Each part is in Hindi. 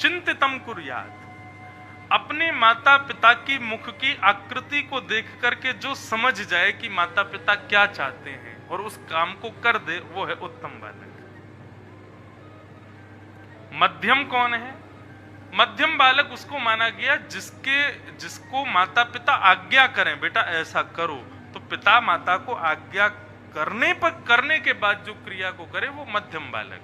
चिंतितम कुर्यात, अपने माता पिता की मुख की आकृति को देख करके जो समझ जाए कि माता पिता क्या चाहते हैं और उस काम को कर दे, वो है उत्तम बालक। मध्यम कौन है? मध्यम बालक उसको माना गया जिसको माता पिता आज्ञा करें, बेटा ऐसा करो, तो पिता माता को आज्ञा करने के बाद जो क्रिया को करे, वो मध्यम बालक।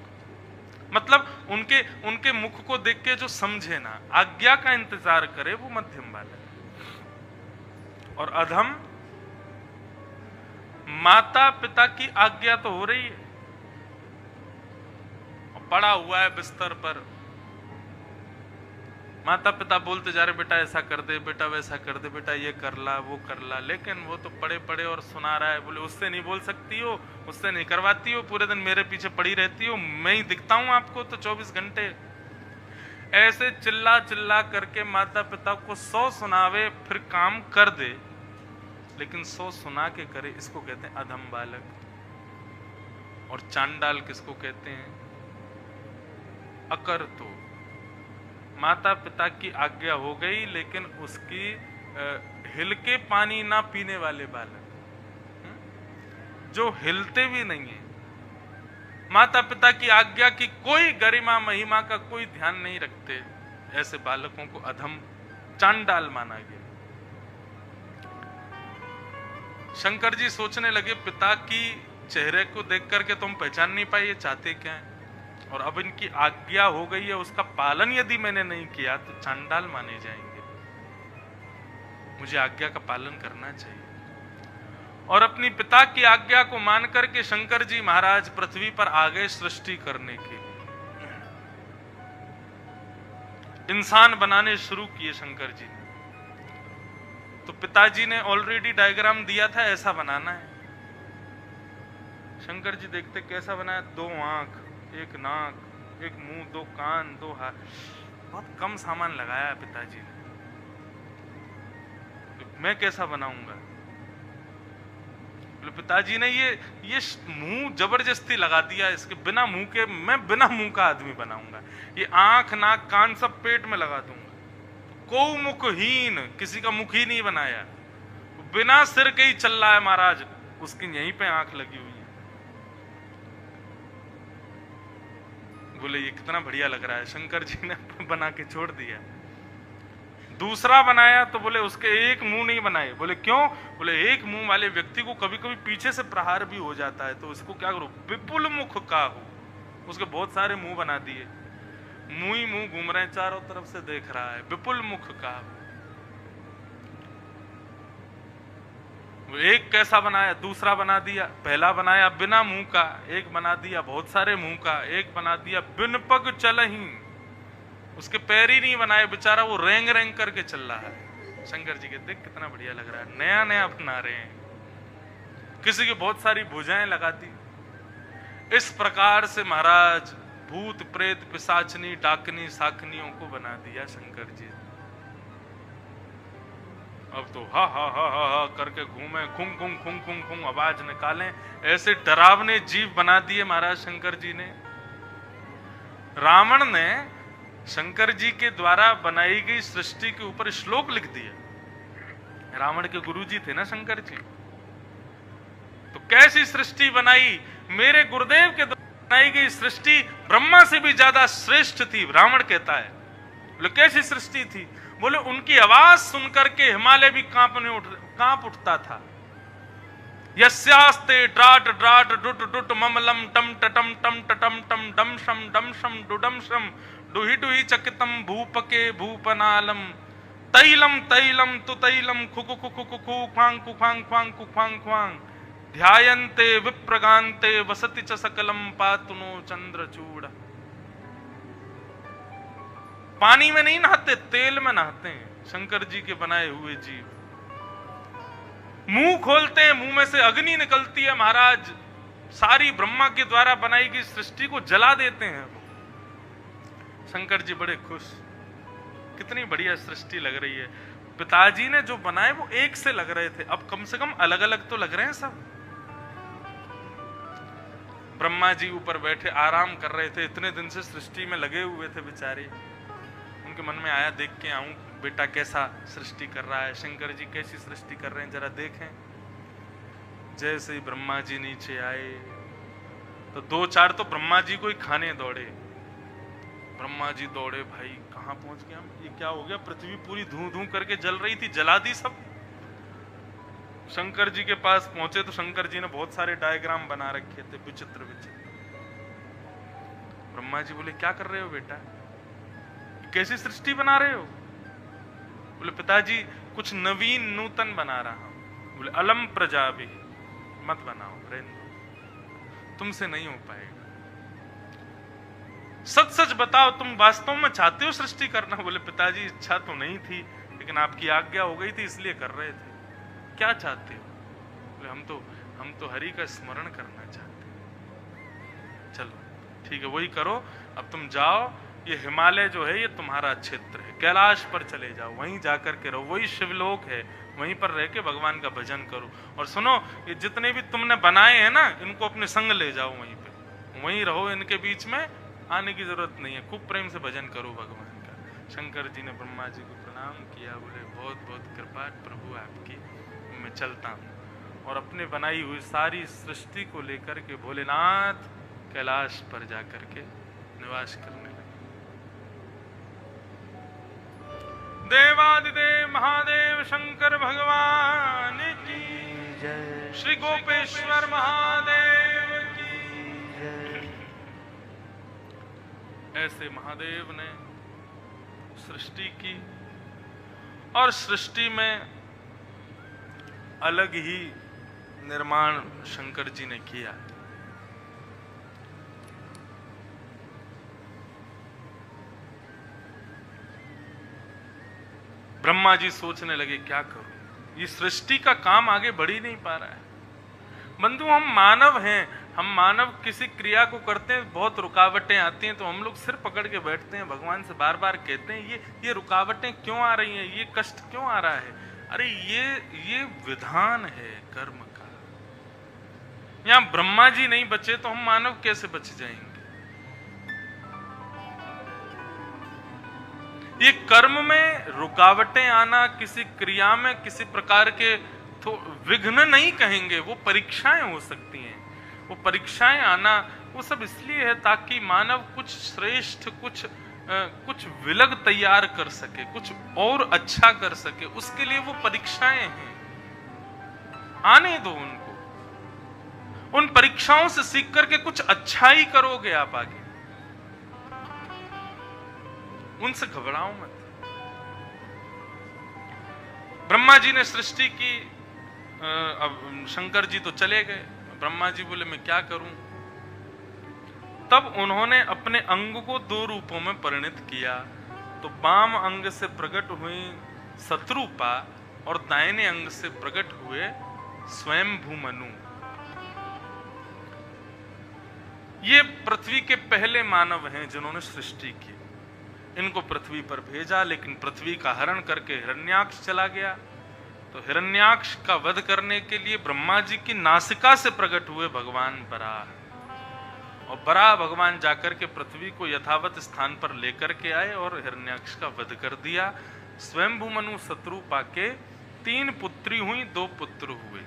मतलब उनके मुख को देख के जो समझे ना, आज्ञा का इंतजार करे, वो मध्यम बालक। और अधम, माता पिता की आज्ञा तो हो रही है, पड़ा हुआ है बिस्तर पर, माता पिता बोलते जा रहे, बेटा ऐसा कर दे, बेटा वैसा कर दे, बेटा ये कर ला, वो कर ला, लेकिन वो तो पड़े पड़े और सुना रहा है। बोले उससे नहीं बोल सकती हो, उससे नहीं करवाती हो, पूरे दिन मेरे पीछे पड़ी रहती हो, मैं ही दिखता हूं आपको तो 24 घंटे। ऐसे चिल्ला चिल्ला करके माता पिता को 100 सुनावे, फिर काम कर दे, लेकिन 100 सुना के करे, इसको कहते हैं अधम बालक। और चांडाल किसको कहते हैं? अकर। तो माता पिता की आज्ञा हो गई, लेकिन उसकी हिल के पानी ना पीने वाले बालक, जो हिलते भी नहीं है, माता पिता की आज्ञा की कोई गरिमा महिमा का कोई ध्यान नहीं रखते, ऐसे बालकों को अधम, चांडाल माना गया। शंकर जी सोचने लगे, पिता की चेहरे को देख करके तुम पहचान नहीं पाए ये चाहते क्या है, और अब इनकी आज्ञा हो गई है, उसका पालन यदि मैंने नहीं किया तो चांडाल माने जाएंगे, मुझे आज्ञा का पालन करना चाहिए। और अपनी पिता की आज्ञा को मान करके शंकर जी महाराज पृथ्वी पर आ गए सृष्टि करने के लिए। इंसान बनाने शुरू किए शंकर जी ने। तो पिताजी ने ऑलरेडी डायग्राम दिया था, ऐसा बनाना है। शंकर जी देखते कैसा बनाया, 2 आंख, 1 नाक, 1 मुंह, 2 कान, 2 हाथ, बहुत कम सामान लगाया पिताजी ने। मैं कैसा बनाऊंगा? पिताजी ने ये मुंह जबरदस्ती लगा दिया, इसके बिना मुंह के मैं बिना मुंह का आदमी बनाऊंगा, ये आंख नाक कान सब पेट में लगा दूंगा। को मुखहीन, किसी का मुख ही नहीं बनाया, बिना सिर के ही चल रहा है महाराज, उसकी यहीं पे आंख लगी हुई है। बोले ये कितना बढ़िया लग रहा है, शंकर जी ने बना के छोड़ दिया। दूसरा बनाया तो बोले उसके 1 मुंह नहीं बनाए। बोले क्यों? बोले 1 मुंह वाले व्यक्ति को कभी कभी पीछे से प्रहार भी हो जाता है, तो इसको क्या करो, विपुल मुख का हो। उसके बहुत सारे मुंह बना दिए, मुंह ही मुंह घूम रहे हैं, चारों तरफ से देख रहा है, विपुल मुख का हो। एक कैसा बनाया, दूसरा बना दिया। पहला बनाया बिना मुंह का, एक बना दिया बहुत सारे मुंह का, एक बना दिया बिन पग चलही, उसके पैर ही नहीं बनाए, बेचारा वो रेंग रेंग करके चल रहा है। शंकर जी के देख कितना बढ़िया लग रहा है, नया नया बना रहे हैं। किसी की बहुत सारी भुजाएं लगा दी। इस प्रकार से महाराज भूत प्रेत पिशाचनी डाकनी साकनियों को बना दिया शंकर जी। अब तो हा हा हा हा हा करके घूमे, खुंग खुंग खुंग खुंग खुंग आवाज निकालें, ऐसे डरावने जीव बना दिए महाराज शंकर जी ने। रावण ने शंकर जी के द्वारा बनाई गई सृष्टि के ऊपर श्लोक लिख दिया। रावण के गुरुजी थे ना शंकर जी, तो कैसी सृष्टि बनाई, मेरे गुरुदेव के द्वारा बनाई गई सृष्टि ब्रह्मा से भी ज्यादा श्रेष्ठ थी, रावण कहता है। बोले कैसी सृष्टि थी? बोले उनकी आवाज सुनकर के हिमालय भी कांप उठता था। यस्यास्ते ड्राट ड्राट डुट डुट ममलम टम टटम टम टटम टम डम शम डुडम शम डुहि डुहि चकितम भूपके भूपनालम तैलम तैलम तु तैलम खुकु खुकु खुकु ख्वांग कुख्वांग ख्वांग कुख्वांग ख्वांग ध्यायन्ते विप्रगान्ते वसति च सकलम पातुनो चंद्रचूड़। पानी में नहीं नहाते, तेल में नहाते हैं शंकर जी के बनाए हुए जीव। मुंह खोलते हैं, मुंह में से अग्नि निकलती है महाराज, सारी ब्रह्मा के द्वारा बनाई गई सृष्टि को जला देते हैं। शंकर जी बड़े खुश, कितनी बढ़िया सृष्टि लग रही है। पिताजी ने जो बनाए वो एक से लग रहे थे, अब कम से कम अलग अलग तो लग रहे हैं सब। ब्रह्मा जी ऊपर बैठे आराम कर रहे थे, इतने दिन से सृष्टि में लगे हुए थे बेचारे। उनके मन में आया देख के आऊं बेटा कैसा सृष्टि कर रहा है, शंकर जी कैसी सृष्टि कर रहे हैं, जरा देखें। जैसे ही ब्रह्मा जी नीचे आए तो 2-4 तो ब्रह्मा जी को ही खाने दौड़े। ब्रह्मा जी दौड़े, भाई कहाँ पहुंच गया, ये क्या हो गया, पृथ्वी पूरी धू धू करके जल रही थी, जला दी सब। शंकर जी के पास पहुंचे तो शंकर जी ने बहुत सारे डायग्राम बना रखे थे, विचित्र विचित्र। ब्रह्मा जी बोले क्या कर रहे हो बेटा, कैसी सृष्टि बना रहे हो? बोले पिताजी कुछ नवीन नूतन बना रहा हूं। बोले अलम प्रजा भी मत बनाओ, रहने दो, तुमसे नहीं हो पाएगा। सच सच बताओ तुम वास्तव में चाहते हो सृष्टि करना? बोले पिताजी इच्छा तो नहीं थी, लेकिन आपकी आज्ञा हो गई थी इसलिए कर रहे थे। क्या चाहते हो? बोले हम तो हरि का स्मरण करना चाहते हैं। चलो ठीक है वही करो, अब तुम जाओ, ये हिमालय जो है ये तुम्हारा क्षेत्र है, कैलाश पर चले जाओ, वहीं जाकर के रहो, वही शिवलोक है, वहीं पर रह के भगवान का भजन करो। और सुनो, ये जितने भी तुमने बनाए हैं ना, इनको अपने संग ले जाओ, वहीं पे वहीं रहो, इनके बीच में आने की जरूरत नहीं है, खूब प्रेम से भजन करो भगवान का। शंकर जी ने ब्रह्मा जी को प्रणाम किया, बोले बहुत बहुत कृपा प्रभु आपकी, मैं चलता हूँ। और अपने बनाई हुई सारी सृष्टि को लेकर के भोलेनाथ कैलाश पर जाकर के निवास करने लगे। देवादिदेव महादेव शंकर भगवान की जय, श्री गोपेश्वर महादेव की जय। ऐसे महादेव ने सृष्टि की और सृष्टि में अलग ही निर्माण शंकर जी ने किया। ब्रह्मा जी सोचने लगे क्या करूं, ये सृष्टि का काम आगे बढ़ ही नहीं पा रहा है। बंधु हम मानव हैं, हम मानव किसी क्रिया को करते हैं, बहुत रुकावटें आती हैं तो हम लोग सिर पकड़ के बैठते हैं, भगवान से बार बार कहते हैं ये रुकावटें क्यों आ रही हैं, ये कष्ट क्यों आ रहा है। अरे ये विधान है कर्म का। यहां ब्रह्मा जी नहीं बचे तो हम मानव कैसे बच जाएंगे? ये कर्म में रुकावटें आना, किसी क्रिया में किसी प्रकार के विघ्न नहीं कहेंगे, वो परीक्षाएं हो सकती हैं। वो परीक्षाएं आना वो सब इसलिए है ताकि मानव कुछ श्रेष्ठ, कुछ विलग तैयार कर सके, कुछ और अच्छा कर सके, उसके लिए वो परीक्षाएं हैं। आने दो उनको, उन परीक्षाओं से सीख करके कुछ अच्छा ही करोगे आप आगे, उनसे घबराओ मत। ब्रह्मा जी ने सृष्टि की, अब शंकर जी तो चले गए, ब्रह्मा जी बोले मैं क्या करूं? तब उन्होंने अपने अंग को 2 रूपों में परिणत किया। तो बाम अंग से प्रकट हुई शत्रुपा और दाहिने अंग से प्रकट हुए स्वयंभू मनु। ये पृथ्वी के पहले मानव हैं जिन्होंने सृष्टि की। इनको पृथ्वी पर भेजा, लेकिन पृथ्वी का हरण करके हिरण्याक्ष चला गया। तो हिरण्याक्ष का वध करने के लिए ब्रह्मा जी की नासिका से प्रकट हुए भगवान बराह, और बराह भगवान जाकर के पृथ्वी को यथावत स्थान पर लेकर के आए और हिरण्याक्ष का वध कर दिया। स्वयंभू मनु शत्रुपा के 3 पुत्री हुई, 2 पुत्र हुए।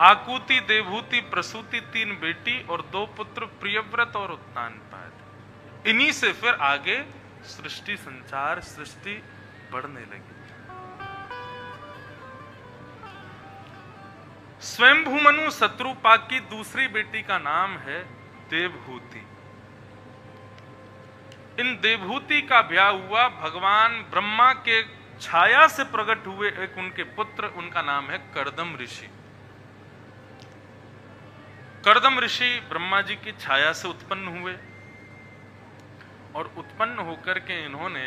आकुति, देवहूति, प्रसूति 3 बेटी और 2 पुत्र प्रियव्रत और उत्तानपाद। इन्हीं से फिर आगे सृष्टि संचार, सृष्टि बढ़ने लगी। स्वयंभू मनु शत्रुपा की दूसरी बेटी का नाम है देवहूति। इन देवहूति का ब्याह हुआ भगवान ब्रह्मा के छाया से प्रकट हुए एक उनके पुत्र, उनका नाम है कर्दम ऋषि। कर्दम ऋषि ब्रह्मा जी की छाया से उत्पन्न हुए और उत्पन्न होकर के इन्होंने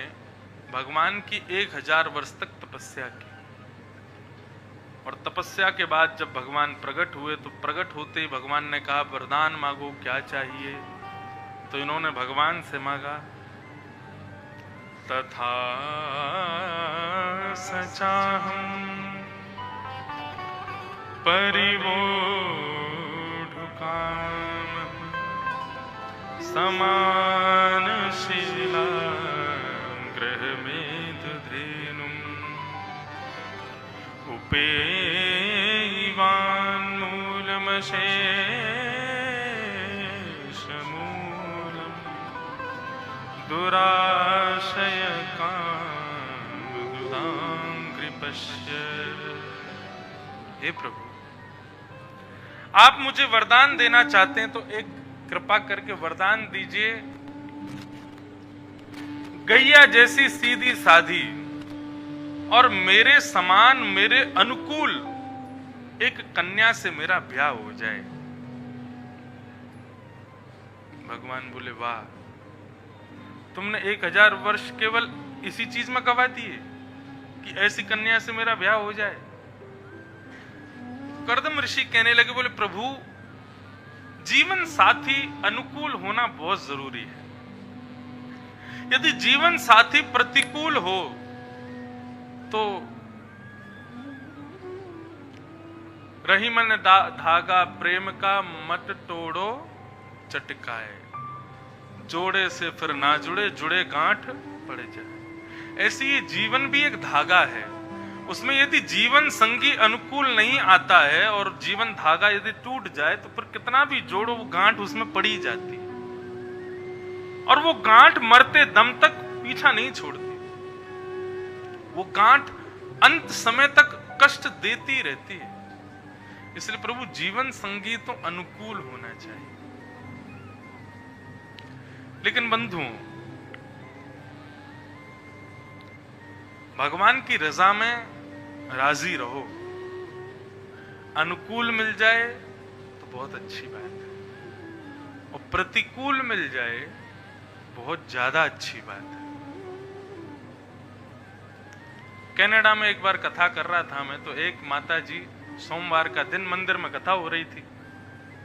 भगवान की 1000 वर्ष तक तपस्या की। और तपस्या के बाद जब भगवान प्रकट हुए तो प्रकट होते ही भगवान ने कहा वरदान मांगो, क्या चाहिए? तो इन्होंने भगवान से मांगा तथा सचाहं परिवोढुकाम समानशीलां दुराशय काम कृपश्य। हे प्रभु, आप मुझे वरदान देना चाहते हैं तो एक कृपा करके वरदान दीजिए, गैया जैसी सीधी साधी और मेरे समान मेरे अनुकूल एक कन्या से मेरा ब्याह हो जाए। भगवान बोले, वाह, तुमने 1000 वर्ष केवल इसी चीज में गवा दिए कि ऐसी कन्या से मेरा ब्याह हो जाए। कर्दम ऋषि कहने लगे, बोले प्रभु, जीवन साथी अनुकूल होना बहुत जरूरी है। यदि जीवन साथी प्रतिकूल हो तो रही मन धागा प्रेम का मत तोड़ो चटकाए, जोड़े से फिर ना जुड़े, जुड़े गांठ पड़ जाए। ऐसी ये जीवन भी एक धागा है, उसमें यदि जीवन संगी अनुकूल नहीं आता है और जीवन धागा यदि टूट जाए तो फिर कितना भी जोड़ो वो गांठ उसमें पड़ी जाती है, और वो गांठ मरते दम तक पीछा नहीं छोड़ती। वो गांठ अंत समय तक कष्ट देती रहती है। इसलिए प्रभु, जीवन संगी तो अनुकूल होना चाहिए। लेकिन बंधुओं, भगवान की रजा में राजी रहो। अनुकूल मिल जाए तो बहुत अच्छी बात है, और प्रतिकूल मिल जाए बहुत ज्यादा अच्छी बात है। कनाडा में एक बार कथा कर रहा था मैं, तो एक माता जी सोमवार का दिन मंदिर में कथा हो रही थी,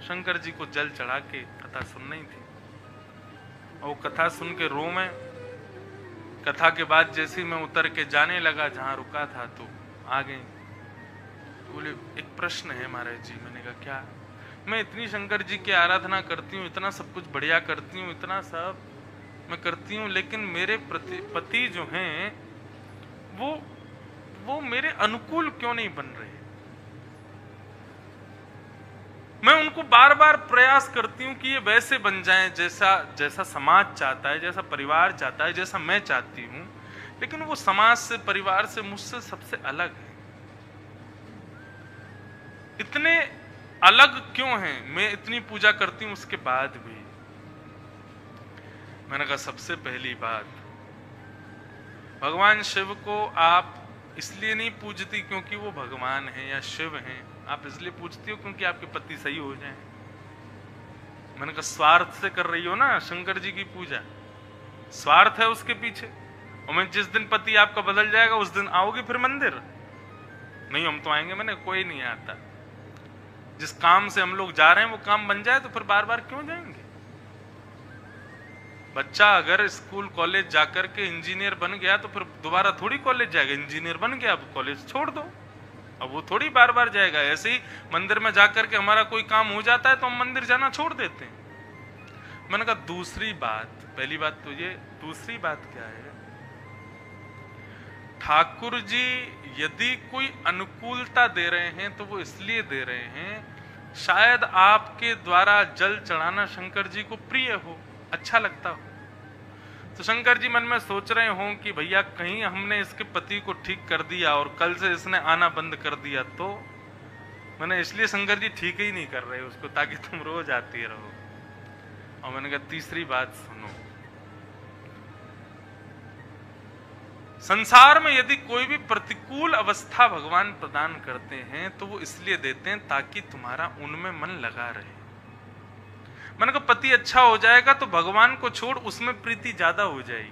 शंकर जी को जल चढ़ा के कथा सुन रही थी। और कथा सुन के रो में, कथा के बाद जैसे मैं उतर के जाने लगा जहां रुका था तो आ गई। बोले, एक प्रश्न है महाराज जी। मैंने कहा, क्या? मैं इतनी शंकर जी की आराधना करती हूँ, इतना सब कुछ बढ़िया करती हूँ, इतना सब मैं करती हूँ, लेकिन मेरे पति जो हैं वो मेरे अनुकूल क्यों नहीं बन रहे? मैं उनको बार बार प्रयास करती हूँ कि ये वैसे बन जाएं जैसा समाज चाहता है, जैसा परिवार चाहता है, जैसा मैं चाहती हूँ, लेकिन वो समाज से, परिवार से, मुझसे सबसे अलग है। इतने अलग क्यों हैं? मैं इतनी पूजा करती हूँ उसके बाद भी। मैंने कहा, सबसे पहली बात, भगवान शिव को आप इसलिए नहीं पूजती क्योंकि वो भगवान हैं या शिव हैं, आप इसलिए पूजती हो क्योंकि आपके पति सही हो जाएं। मैंने कहा, स्वार्थ से कर रही हो ना शंकर जी की पूजा, स्वार्थ है उसके पीछे। और मैं जिस दिन पति आपका बदल जाएगा उस दिन आओगे फिर मंदिर? नहीं, हम तो आएंगे। मैंने, कोई नहीं आता। जिस काम से हम लोग जा रहे हैं वो काम बन जाए तो फिर बार बार क्यों जाएंगे? बच्चा अगर स्कूल कॉलेज जाकर के इंजीनियर बन गया तो फिर दोबारा थोड़ी कॉलेज जाएगा। इंजीनियर बन गया, अब कॉलेज छोड़ दो, अब वो थोड़ी बार बार जाएगा। ऐसे ही मंदिर में जाकर के हमारा कोई काम हो जाता है तो हम मंदिर जाना छोड़ देते हैं। मैंने कहा, दूसरी बात, पहली बात तो ये, दूसरी बात क्या है? ठाकुर जी यदि कोई अनुकूलता दे रहे हैं तो वो इसलिए दे रहे हैं शायद आपके द्वारा जल चढ़ाना शंकर जी को प्रिय हो, अच्छा लगता हो। तो शंकर जी मन में सोच रहे हों कि भैया कहीं हमने इसके पति को ठीक कर दिया और कल से इसने आना बंद कर दिया तो मैंने, इसलिए शंकर जी ठीक ही नहीं कर रहे उसको ताकि तुम रोज आती रहो। और मैंने कहा, तीसरी बात सुनो, संसार में यदि कोई भी प्रतिकूल अवस्था भगवान प्रदान करते हैं तो वो इसलिए देते हैं ताकि तुम्हारा उनमें मन लगा रहे। मैंने कहा, पति अच्छा हो जाएगा तो भगवान को छोड़ उसमें प्रीति ज्यादा हो जाएगी।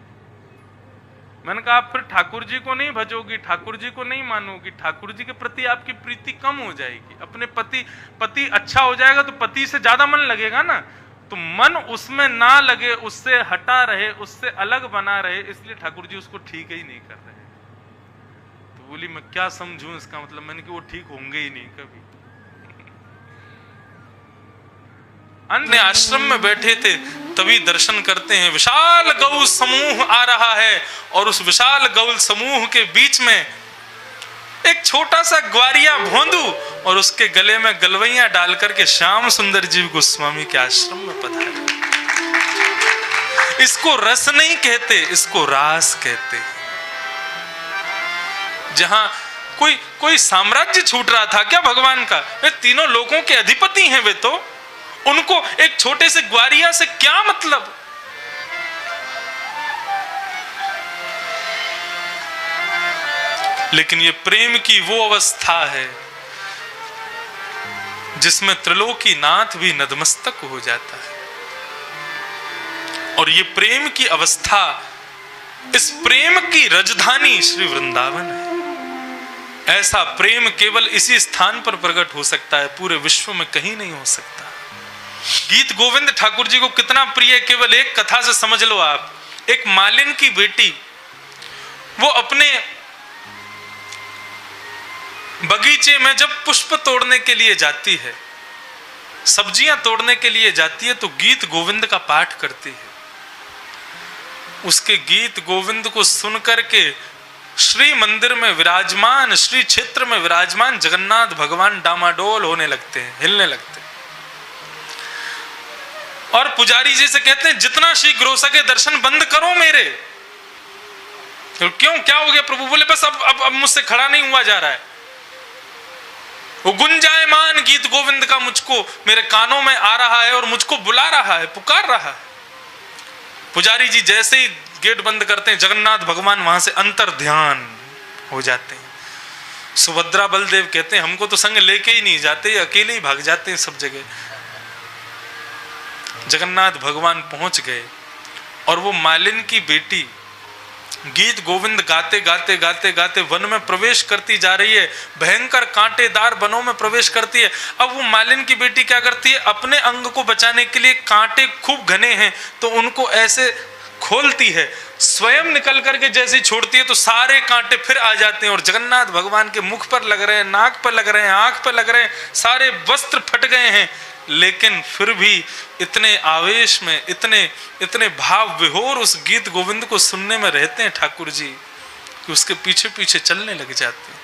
मैंने कहा, आप फिर ठाकुर जी को नहीं भजोगी, ठाकुर जी को नहीं मानोगी, ठाकुर जी के प्रति आपकी प्रीति कम हो जाएगी। अपने पति अच्छा हो जाएगा तो पति से ज्यादा मन लगेगा ना, तो मन उसमें ना लगे, उससे हटा रहे, उससे अलग बना रहे, इसलिए ठाकुर जी उसको ठीक ही नहीं कर रहे। तो बोली, मैं क्या समझूं इसका मतलब? मैंने कहा, वो ठीक होंगे ही नहीं कभी। अन्य आश्रम में बैठे थे तभी दर्शन करते हैं, विशाल गौ समूह आ रहा है और उस विशाल गौ समूह के बीच में एक छोटा सा ग्वारिया भोंदू और उसके गले में गलवैया डाल करके श्याम सुंदर जी गोस्वामी के आश्रम में पधारे। इसको रस नहीं कहते, इसको रास कहते। जहां कोई साम्राज्य छूट रहा था क्या भगवान का? वे तीनों लोगों के अधिपति हैं, वे तो उनको एक छोटे से ग्वारिया से क्या मतलब? लेकिन ये प्रेम की वो अवस्था है जिसमें त्रिलोकी नाथ भी नतमस्तक हो जाता है। और ये प्रेम की अवस्था, इस प्रेम की राजधानी श्री वृंदावन है। ऐसा प्रेम केवल इसी स्थान पर प्रकट हो सकता है, पूरे विश्व में कहीं नहीं हो सकता। गीत गोविंद ठाकुर जी को कितना प्रिय, केवल एक कथा से समझ लो आप। एक मालिन की बेटी, वो अपने बगीचे में जब पुष्प तोड़ने के लिए जाती है, सब्जियां तोड़ने के लिए जाती है, तो गीत गोविंद का पाठ करती है। उसके गीत गोविंद को सुन करके श्री मंदिर में विराजमान, श्री क्षेत्र में विराजमान जगन्नाथ भगवान डामाडोल होने लगते हैं, हिलने लगते हैं। और पुजारी जी से कहते हैं जितना शीघ्र हो सके दर्शन बंद करो मेरे। तो क्यों, क्या हो गया प्रभु? बोले बस अब मुझसे खड़ा नहीं हुआ जा रहा है। वो गुंजायमान गीत गोविंद का मुझको मेरे कानों में आ रहा है और मुझको बुला रहा है, पुकार रहा है। पुजारी जी जैसे ही गेट बंद करते हैं, जगन्नाथ भगवान वहां से अंतर ध्यान हो जाते हैं। सुभद्रा बलदेव कहते हैं हमको तो संग लेके ही नहीं जाते, अकेले ही भाग जाते हैं सब जगह। जगन्नाथ भगवान पहुंच गए और वो मालिन की बेटी गीत गोविंद गाते गाते गाते गाते वन में प्रवेश करती जा रही है। भयंकर कांटेदार वनों में प्रवेश करती है। अब वो मालिन की बेटी क्या करती है, अपने अंग को बचाने के लिए, कांटे खूब घने हैं तो उनको ऐसे खोलती है, स्वयं निकल करके जैसे छोड़ती है तो सारे कांटे फिर आ जाते हैं और जगन्नाथ भगवान के मुख पर लग रहे हैं, नाक पर लग रहे हैं, आंख पर लग रहे हैं, सारे वस्त्र फट गए हैं। लेकिन फिर भी इतने आवेश में, इतने भाव विभोर उस गीत गोविंद को सुनने में रहते हैं ठाकुर जी कि उसके पीछे पीछे चलने लग जाते हैं।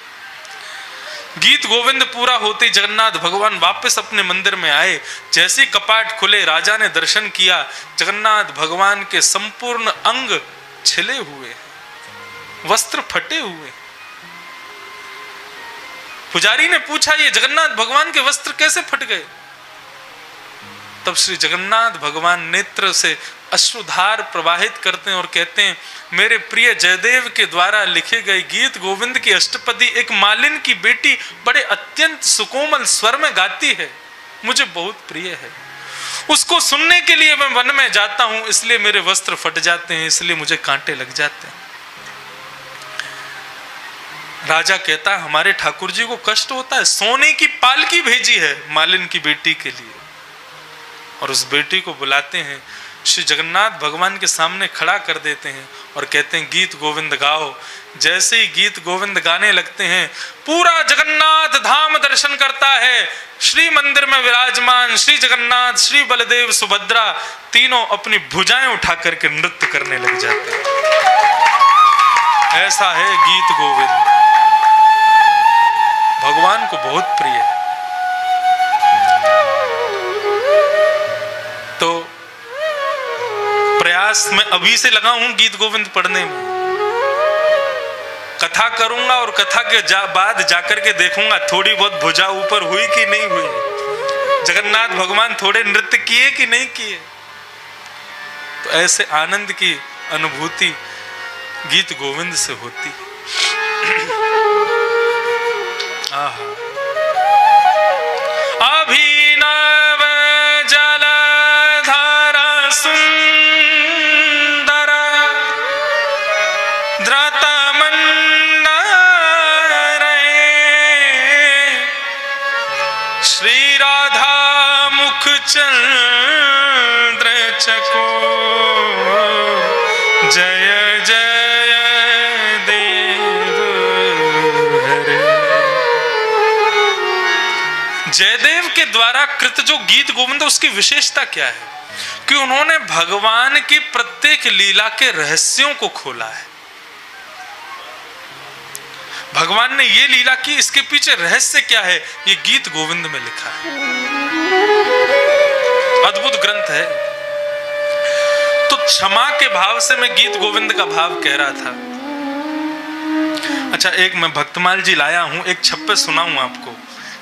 गीत गोविंद पूरा होते जगन्नाथ भगवान वापस अपने मंदिर में आए। जैसे कपाट खुले, राजा ने दर्शन किया, जगन्नाथ भगवान के संपूर्ण अंग छिले हुए, वस्त्र फटे हुए। पुजारी ने पूछा ये जगन्नाथ भगवान के वस्त्र कैसे फट गए? तब श्री जगन्नाथ भगवान नेत्र से अश्रुधार प्रवाहित करते हैं और कहते हैं मेरे प्रिय जयदेव के द्वारा लिखे गए गीत गोविंद की अष्टपदी एक मालिन की बेटी बड़े अत्यंत सुकोमल स्वर में गाती है, मुझे बहुत प्रिय है। उसको सुनने के लिए मैं वन में जाता हूं, इसलिए मेरे वस्त्र फट जाते हैं, इसलिए मुझे कांटे लग जाते हैं। राजा कहता है हमारे ठाकुर जी को कष्ट होता है, सोने की पालकी भेजी है मालिन की बेटी के लिए। और उस बेटी को बुलाते हैं, श्री जगन्नाथ भगवान के सामने खड़ा कर देते हैं और कहते हैं गीत गोविंद गाओ। जैसे ही गीत गोविंद गाने लगते हैं, पूरा जगन्नाथ धाम दर्शन करता है। श्री मंदिर में विराजमान श्री जगन्नाथ, श्री बलदेव, सुभद्रा तीनों अपनी भुजाएं उठा करके नृत्य करने लग जाते हैं। ऐसा है गीत गोविंद, भगवान को बहुत प्रिय है। तो प्रयास मैं अभी से लगा हूं गीत गोविंद पढ़ने में, कथा करूंगा और कथा के बाद जाकर के देखूंगा थोड़ी बहुत भुजा ऊपर हुई कि नहीं हुई, जगन्नाथ भगवान थोड़े नृत्य किए कि नहीं किए। तो ऐसे आनंद की अनुभूति गीत गोविंद से होती है। अभिनव जलधारा सुंदर द्रत मंदर श्री राधा मुख चंद्र चको जय जय देव हरे। जयदेव के द्वारा कृत जो गीत गोविंद उसकी विशेषता क्या है कि उन्होंने भगवान की प्रत्येक लीला के रहस्यों को खोला है। भगवान ने ये लीला की, इसके पीछे रहस्य क्या है, ये गीत गोविंद में लिखा है। अद्भुत ग्रंथ है। तो क्षमा के भाव से मैं गीत गोविंद का भाव कह रहा था। अच्छा, एक मैं भक्तमाल जी लाया हूं, एक छप्पे सुनाऊं आपको।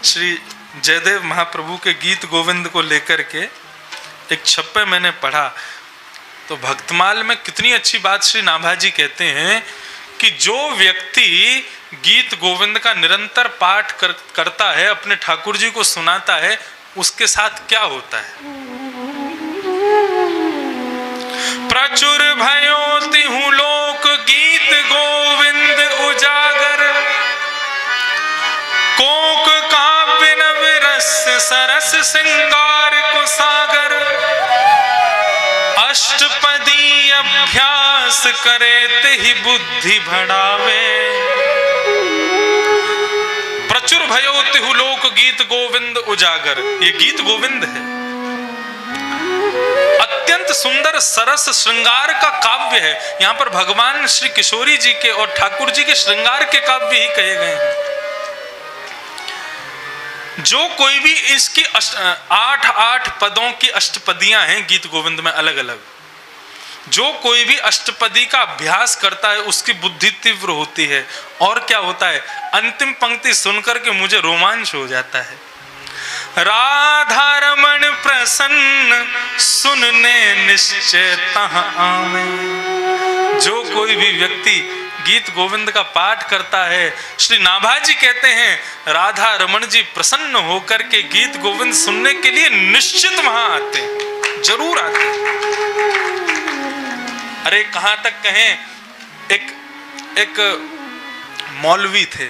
श्री जयदेव महाप्रभु के गीत गोविंद को लेकर के एक छप्पे मैंने पढ़ा, तो भक्तमाल में कितनी अच्छी बात श्री नाभाजी कहते हैं कि जो व्यक्ति गीत गोविंद का निरंतर पाठ करता है, अपने ठाकुर जी को सुनाता है, उसके साथ क्या होता है। प्रचुर भयो तिहु लोक गीत गोविंद उजागर, कोक काव्य नव रस सरस श्रृंगार को सागर, अष्टपदी अभ्यास करे तिहि बुद्धि बढ़ावे, प्रचुर भयो तिहु लोक गीत गोविंद उजागर। ये गीत गोविंद है, अत्यंत सुंदर सरस श्रृंगार का काव्य है। यहां पर भगवान श्री किशोरी जी के और ठाकुर जी के श्रृंगार के काव्य ही कहे गए हैं। जो कोई भी इसकी 8 पदों की अष्टपदियां हैं गीत गोविंद में अलग अलग, जो कोई भी अष्टपदी का अभ्यास करता है उसकी बुद्धि तीव्र होती है। और क्या होता है, अंतिम पंक्ति सुनकर के मुझे रोमांच हो जाता है। राधा रमण प्रसन्न सुनने निश्चय तहाँ आवे। जो कोई भी व्यक्ति गीत गोविंद का पाठ करता है, श्री नाभाजी कहते हैं राधा रमण जी प्रसन्न होकर के गीत गोविंद सुनने के लिए निश्चित वहां आते हैं, जरूर आते हैं। अरे कहां तक कहें, एक मौलवी थे,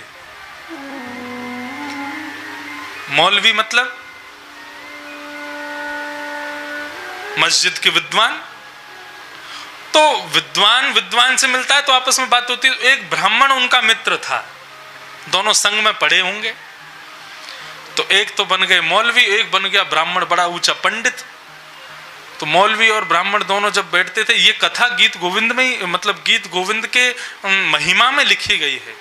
मौलवी मतलब मस्जिद के विद्वान। तो विद्वान से मिलता है तो आपस में बात होती है। एक ब्राह्मण उनका मित्र था, दोनों संग में पढ़े होंगे। तो एक तो बन गए मौलवी, एक बन गया ब्राह्मण, बड़ा ऊंचा पंडित। तो मौलवी और ब्राह्मण दोनों जब बैठते थे, ये कथा गीत गोविंद में ही, मतलब गीत गोविंद के महिमा में लिखी गई है।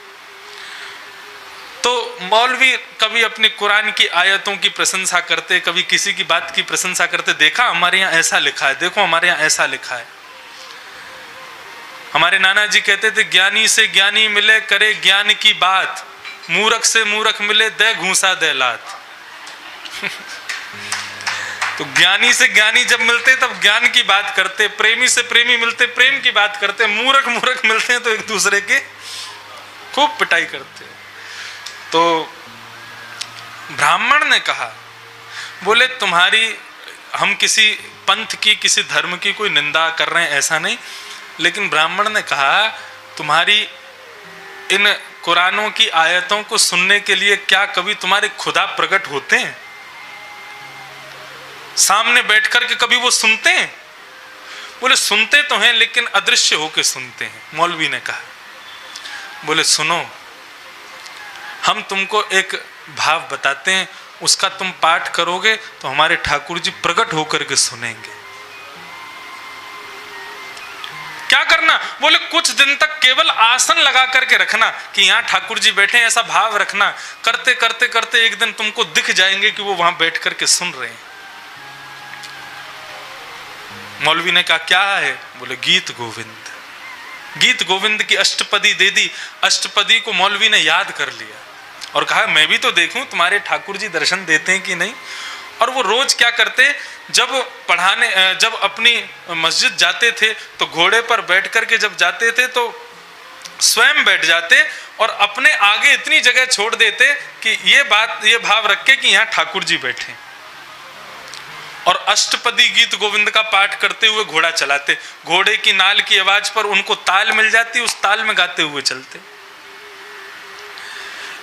तो मौलवी कभी अपनी कुरान की आयतों की प्रशंसा करते, कभी किसी की बात की प्रशंसा करते। देखा हमारे यहाँ ऐसा लिखा है, देखो हमारे यहाँ ऐसा लिखा है। हमारे नाना जी कहते थे ज्ञानी से ज्ञानी मिले करे ज्ञान की बात, मूर्ख से मूर्ख मिले दे घूसा दे लात। तो ज्ञानी से ज्ञानी जब मिलते तब ज्ञान की बात करते, प्रेमी से प्रेमी मिलते प्रेम की बात करते, मूर्ख मूर्ख मिलते हैं तो एक दूसरे के खूब पिटाई करते। तो ब्राह्मण ने कहा, बोले तुम्हारी, हम किसी पंथ की किसी धर्म की कोई निंदा कर रहे हैं ऐसा नहीं, लेकिन ब्राह्मण ने कहा तुम्हारी इन कुरानों की आयतों को सुनने के लिए क्या कभी तुम्हारे खुदा प्रकट होते हैं? सामने बैठ करके कभी वो सुनते हैं? बोले सुनते तो हैं लेकिन अदृश्य होके सुनते हैं। मौलवी ने कहा, बोले सुनो, हम तुमको एक भाव बताते हैं, उसका तुम पाठ करोगे तो हमारे ठाकुर जी प्रकट होकर के सुनेंगे। क्या करना? बोले कुछ दिन तक केवल आसन लगा करके रखना कि यहाँ ठाकुर जी बैठे, ऐसा भाव रखना। करते करते करते एक दिन तुमको दिख जाएंगे कि वो वहां बैठ करके सुन रहे हैं। मौलवी ने कहा क्या है? बोले गीत गोविंद। गीत गोविंद की अष्टपदी दे दी। अष्टपदी को मौलवी ने याद कर लिया और कहा मैं भी तो देखूं तुम्हारे ठाकुर जी दर्शन देते हैं कि नहीं। और वो रोज क्या करते, जब अपनी मस्जिद जाते थे तो घोड़े पर बैठ करके जब जाते थे तो स्वयं बैठ जाते और अपने आगे इतनी जगह छोड़ देते कि ये भाव रख के कि यहाँ ठाकुर जी बैठे, और अष्टपदी गीत गोविंद का पाठ करते हुए घोड़ा चलाते। घोड़े की नाल की आवाज पर उनको ताल मिल जाती, उस ताल में गाते हुए चलते।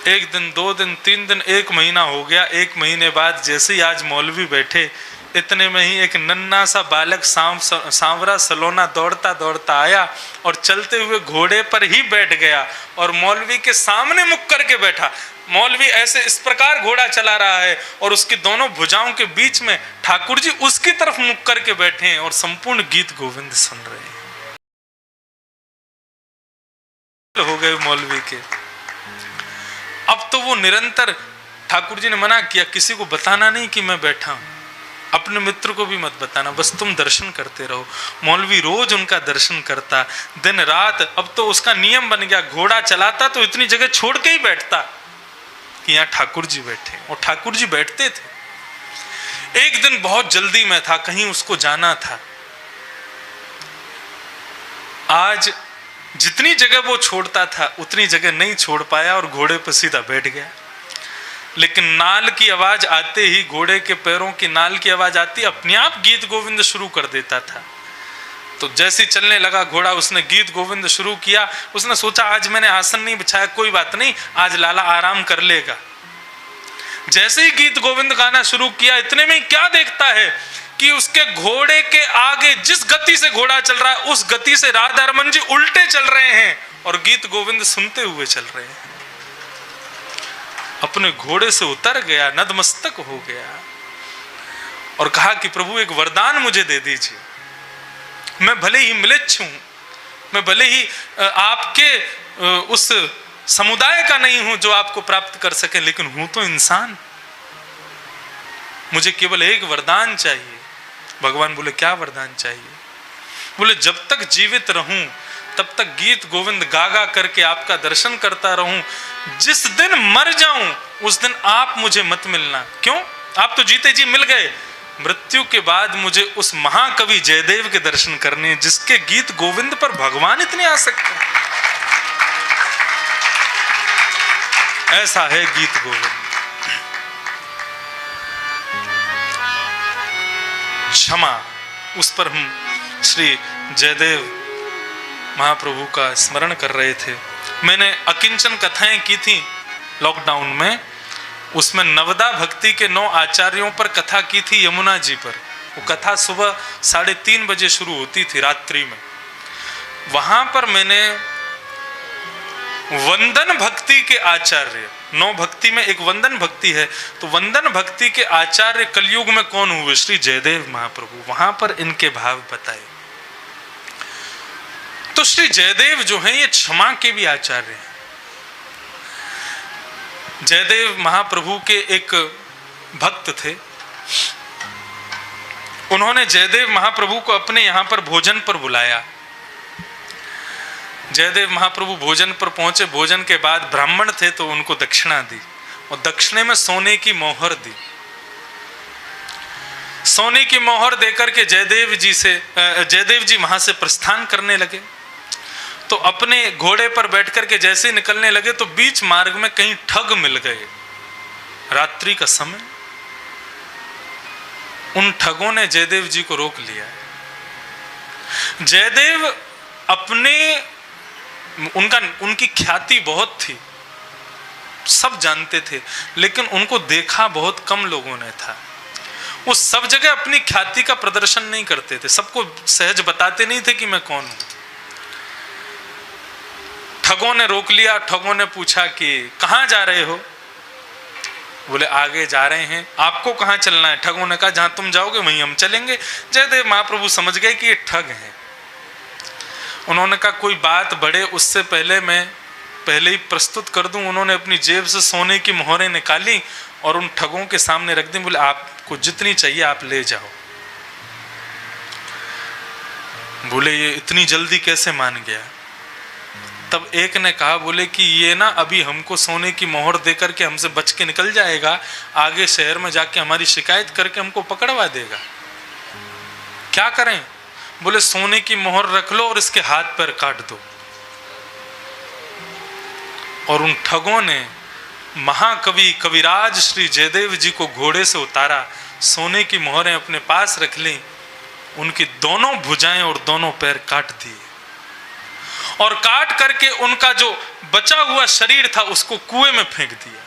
एक दिन, 2 दिन, 3 दिन, 1 महीना हो गया। 1 महीने बाद जैसे ही आज मौलवी बैठे, इतने में ही एक नन्हा सा बालक सांवरा सलोना दौड़ता दौड़ता आया और चलते हुए घोड़े पर ही बैठ गया और मौलवी के सामने मुख करके बैठा। मौलवी ऐसे इस प्रकार घोड़ा चला रहा है और उसकी दोनों भुजाओं के बीच में ठाकुर जी उसकी तरफ मुख करके बैठे हैं और संपूर्ण गीत गोविंद सुन रहे हैं। हो गए मौलवी के। अब तो वो निरंतर, ठाकुर जी ने मना किया किसी को बताना नहीं कि मैं बैठा हूं। अपने मित्र को भी मत बताना, बस तुम दर्शन करते रहो। मौलवी रोज उनका दर्शन करता दिन रात। अब तो उसका नियम बन गया, घोड़ा चलाता तो इतनी जगह छोड़ के ही बैठता कि यहाँ ठाकुर जी बैठे, और ठाकुर जी बैठते थे। एक दिन बहुत जल्दी में था, कहीं उसको जाना था। आज जितनी जगह वो छोड़ता था उतनी जगह नहीं छोड़ पाया और घोड़े पर सीधा बैठ गया। लेकिन नाल की आवाज आते ही, घोड़े के पैरों की नाल की आवाज आती, अपने आप गीत गोविंद शुरू कर देता था। तो जैसे ही चलने लगा घोड़ा, उसने गीत गोविंद शुरू किया। उसने सोचा आज मैंने आसन नहीं बिछाया, कोई बात नहीं, आज लाला आराम कर लेगा। जैसे ही गीत गोविंद गाना शुरू किया, इतने में क्या देखता है कि उसके घोड़े के आगे जिस गति से घोड़ा चल रहा है, उस गति से राधा रमन जी उल्टे चल रहे हैं और गीत गोविंद सुनते हुए चल रहे हैं। अपने घोड़े से उतर गया, नतमस्तक हो गया और कहा कि प्रभु एक वरदान मुझे दे दीजिए। मैं भले ही म्लेच्छ हूं, मैं भले ही आपके उस समुदाय का नहीं हूं जो आपको प्राप्त कर सके, लेकिन हूं तो इंसान। मुझे केवल एक वरदान चाहिए। भगवान बोले क्या वरदान चाहिए? बोले जब तक जीवित रहूं तब तक गीत गोविंद गा गा करके आपका दर्शन करता रहूं। जिस दिन मर जाऊं उस दिन आप मुझे मत मिलना। क्यों? आप तो जीते जी मिल गए, मृत्यु के बाद मुझे उस महाकवि जयदेव के दर्शन करने, जिसके गीत गोविंद पर भगवान इतने आसक्त हैं। ऐसा है गीत गोविंद। क्षमा, उस पर हम श्री जयदेव महाप्रभु का स्मरण कर रहे थे। मैंने अकिंचन कथाएं की थी लॉकडाउन में, उसमें नवदा भक्ति के 9 आचार्यों पर कथा की थी यमुना जी पर। वो कथा सुबह 3:30 बजे शुरू होती थी रात्रि में। वहां पर मैंने वंदन भक्ति के आचार्य, 9 भक्ति में एक वंदन भक्ति है, तो वंदन भक्ति के आचार्य कलयुग में कौन हुए? श्री जयदेव महाप्रभु। वहां पर इनके भाव बताए। तो श्री जयदेव जो हैं ये क्षमा के भी आचार्य हैं। जयदेव महाप्रभु के एक भक्त थे, उन्होंने जयदेव महाप्रभु को अपने यहां पर भोजन पर बुलाया। जयदेव महाप्रभु भोजन पर पहुंचे, भोजन के बाद ब्राह्मण थे तो उनको दक्षिणा दी और दक्षिणे में सोने की मोहर दी। सोने की मोहर देकर के जयदेव जी वहां से प्रस्थान करने लगे। तो अपने घोड़े पर बैठ करके जैसे ही निकलने लगे तो बीच मार्ग में कहीं ठग मिल गए। रात्रि का समय, उन ठगों ने जयदेव जी को रोक लिया। जयदेव उनकी ख्याति बहुत थी, सब जानते थे, लेकिन उनको देखा बहुत कम लोगों ने था। वो सब जगह अपनी ख्याति का प्रदर्शन नहीं करते थे, सबको सहज बताते नहीं थे कि मैं कौन हूं। ठगों ने रोक लिया। ठगों ने पूछा कि कहां जा रहे हो? बोले आगे जा रहे हैं। आपको कहां चलना है? ठगों ने कहा जहां तुम जाओगे वहीं हम चलेंगे। जयदेव महाप्रभु समझ गए कि ये ठग हैं। उन्होंने कहा कोई बात बढ़े उससे पहले मैं पहले ही प्रस्तुत कर दूं। उन्होंने अपनी जेब से सोने की मोहरें निकाली और उन ठगों के सामने रख दी। बोले आपको जितनी चाहिए आप ले जाओ। बोले ये इतनी जल्दी कैसे मान गया? तब एक ने कहा, बोले कि ये ना अभी हमको सोने की मोहर देकर के हमसे बच के निकल जाएगा, आगे शहर में जाके हमारी शिकायत करके हमको पकड़वा देगा। क्या करें? बोले सोने की मोहर रख लो और इसके हाथ पैर काट दो। और उन ठगों ने महाकवि कविराज श्री जयदेव जी को घोड़े से उतारा, सोने की मोहरें अपने पास रख ली, उनकी दोनों भुजाएं और दोनों पैर काट दिए और काट करके उनका जो बचा हुआ शरीर था उसको कुएं में फेंक दिया।